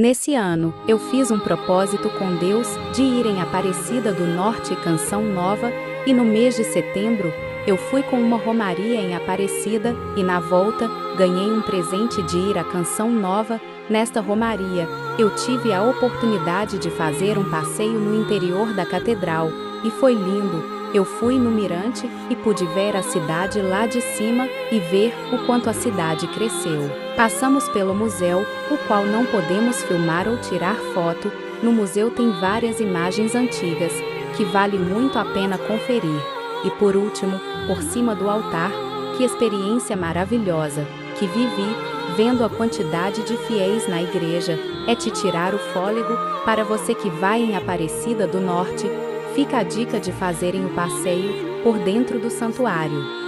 Nesse ano, eu fiz um propósito com Deus de ir em Aparecida do Norte Canção Nova, e no mês de setembro, eu fui com uma romaria em Aparecida, e na volta, ganhei um presente de ir à Canção Nova. Nesta romaria, eu tive a oportunidade de fazer um passeio no interior da catedral, e foi lindo. Eu fui no mirante e pude ver a cidade lá de cima e ver o quanto a cidade cresceu. Passamos pelo museu, o qual não podemos filmar ou tirar foto. No museu tem várias imagens antigas, que vale muito a pena conferir. E por último, por cima do altar, que experiência maravilhosa que vivi, vendo a quantidade de fiéis na igreja, é te tirar o fôlego. Para você que vai em Aparecida do Norte, fica a dica de fazerem o passeio por dentro do santuário.